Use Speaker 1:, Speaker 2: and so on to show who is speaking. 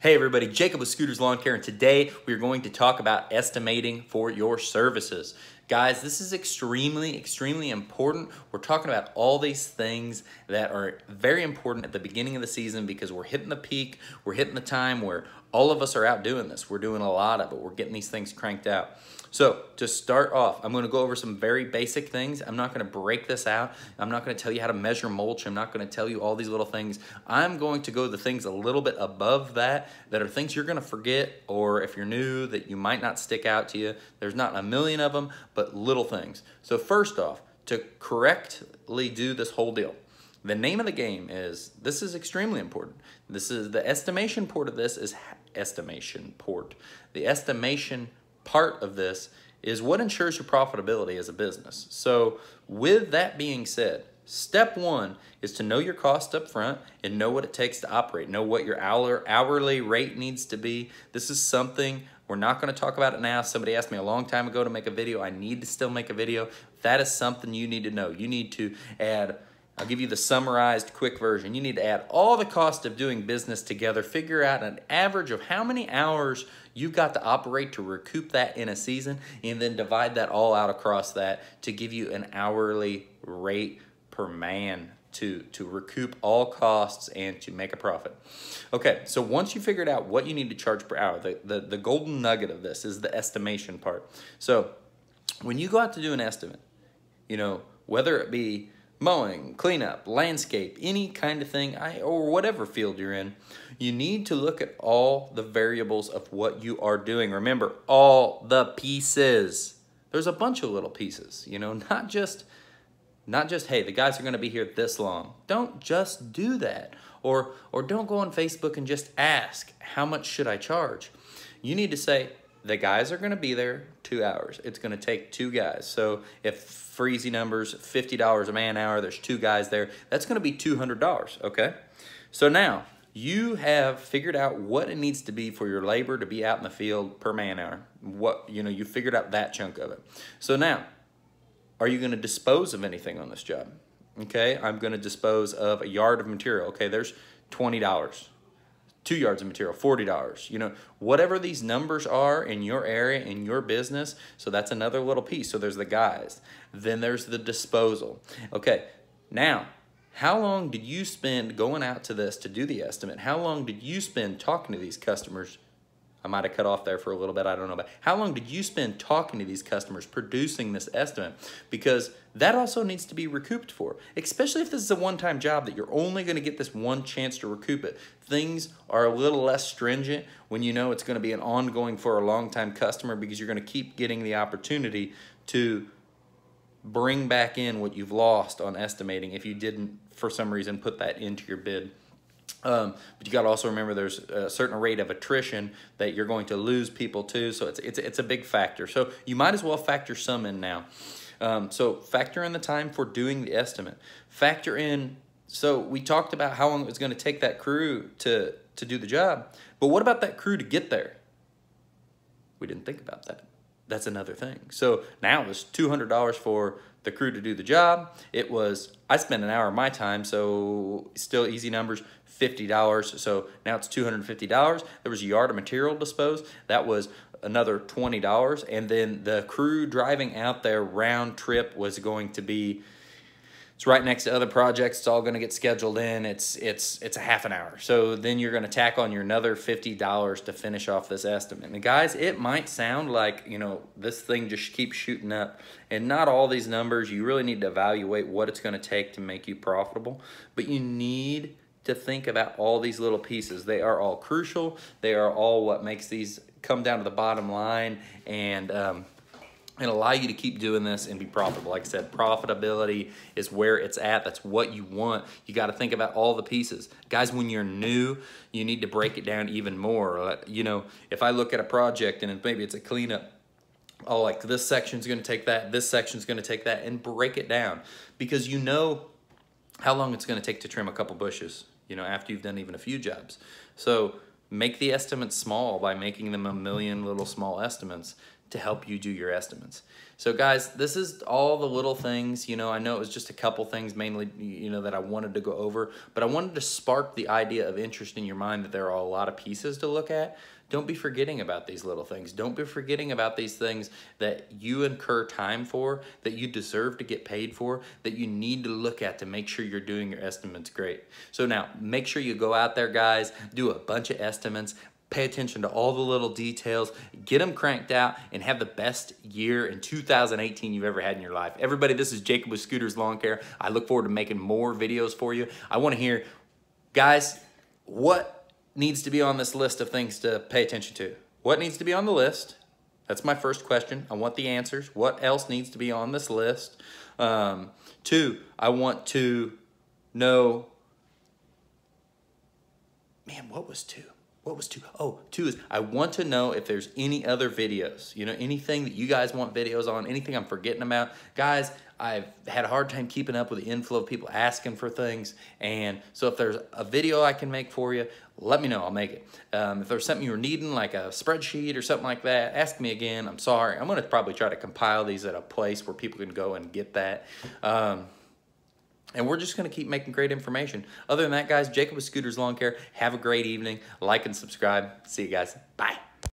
Speaker 1: Hey everybody, Jacob with Scooters Lawn Care, and today we're going to talk about estimating for your services. Guys, this is extremely important. We're talking about all these things that are very important at the beginning of the season because we're hitting the peak, we're hitting the time where all of us are out doing this. We're doing a lot of it. We're getting these things cranked out. So to start off, I'm going to go over some very basic things. I'm not going to break this out. I'm not going to tell you how to measure mulch. I'm not going to tell you all these little things. I'm going to go the things a little bit above that are things you're going to forget, or if you're new, that you might not stick out to you. There's not a million of them, but little things. So first off, to correctly do this whole deal, the name of the game is, this is extremely important. This is the estimation port of this is estimation port. The estimation part of this is what ensures your profitability as a business. So with that being said, step one is to know your cost up front and know what it takes to operate. Know what your hourly rate needs to be. This is something we're not going to talk about it now. Somebody asked me a long time ago to make a video. I need to still make a video. That is something you need to know. You need to add, I'll give you the summarized quick version. You need to add all the cost of doing business together, figure out an average of how many hours you've got to operate to recoup that in a season, and then divide that all out across that to give you an hourly rate per man to recoup all costs and to make a profit. Okay, so once you figured out what you need to charge per hour, the golden nugget of this is the estimation part. So when you go out to do an estimate, you know, whether it be mowing, cleanup, landscape, any kind of thing, or whatever field you're in, you need to look at all the variables of what you are doing. Remember, all the pieces. There's a bunch of little pieces, you know, not just, hey, the guys are going to be here this long. Don't just do that. Or don't go on Facebook and just ask, how much should I charge? You need to say, the guys are going to be there 2 hours. It's going to take 2 guys. So if for easy numbers, $50 a man hour, there's 2 guys there, that's going to be $200, okay? So now you have figured out what it needs to be for your labor to be out in the field per man hour. You figured out that chunk of it. So now, are you going to dispose of anything on this job? Okay, I'm going to dispose of a yard of material. Okay, there's $20. 2 yards of material, $40. You know, whatever these numbers are in your area, in your business, so that's another little piece. So there's the guys. Then there's the disposal. Okay, now, how long did you spend going out to this to do the estimate? How long did you spend talking to these customers? I might have cut off there for a little bit, I don't know. But how long did you spend talking to these customers, producing this estimate? Because that also needs to be recouped for, especially if this is a one-time job that you're only going to get this one chance to recoup it. Things are a little less stringent when you know it's going to be an ongoing for a long-time customer, because you're going to keep getting the opportunity to bring back in what you've lost on estimating if you didn't, for some reason, put that into your bid. But you got to also remember there's a certain rate of attrition that you're going to lose people to, so it's a big factor. So you might as well factor some in now. So factor in the time for doing the estimate. Factor in, so we talked about how long it was going to take that crew to do the job, but what about that crew to get there? We didn't think about that. That's another thing. So now it was $200 for the crew to do the job. It was, I spent an hour of my time, so still easy numbers, $50. So now it's $250. There was a yard of material disposed. That was another $20. And then the crew driving out there round trip was going to be, it's right next to other projects. It's all going to get scheduled in. It's a half an hour. So then you're going to tack on your another $50 to finish off this estimate. And guys, it might sound like, you know, this thing just keeps shooting up, and not all these numbers. You really need to evaluate what it's going to take to make you profitable. But you need to think about all these little pieces. They are all crucial. They are all what makes these come down to the bottom line and allow you to keep doing this and be profitable. Like I said, profitability is where it's at. That's what you want. You got to think about all the pieces. Guys, when you're new, you need to break it down even more. You know, if I look at a project and maybe it's a cleanup, oh, like this section's going to take that, this section's going to take that, and break it down, because you know how long it's going to take to trim a couple bushes, you know, after you've done even a few jobs. So make the estimates small by making them a million little small estimates to help you do your estimates. So guys, this is all the little things, I know it was just a couple things mainly, that I wanted to go over, but I wanted to spark the idea of interest in your mind that there are a lot of pieces to look at. Don't be forgetting about these little things. Don't be forgetting about these things that you incur time for, that you deserve to get paid for, that you need to look at to make sure you're doing your estimates great. So now, make sure you go out there, guys, do a bunch of estimates, pay attention to all the little details, get them cranked out, and have the best year in 2018 you've ever had in your life. Everybody, this is Jacob with Scooters Lawn Care. I look forward to making more videos for you. I want to hear, guys, what needs to be on this list of things to pay attention to? What needs to be on the list? That's my first question. I want the answers. What else needs to be on this list? 2, I want to know, man, what was 2? What was 2? Oh, 2 is I want to know if there's any other videos, anything that you guys want videos on, anything I'm forgetting about. Guys, I've had a hard time keeping up with the inflow of people asking for things. And so if there's a video I can make for you, let me know, I'll make it. If there's something you're needing, like a spreadsheet or something like that, ask me again. I'm sorry. I'm gonna probably try to compile these at a place where people can go and get that. And we're just going to keep making great information. Other than that, guys, Jacob with Scooters Lawn Care. Have a great evening. Like and subscribe. See you guys. Bye.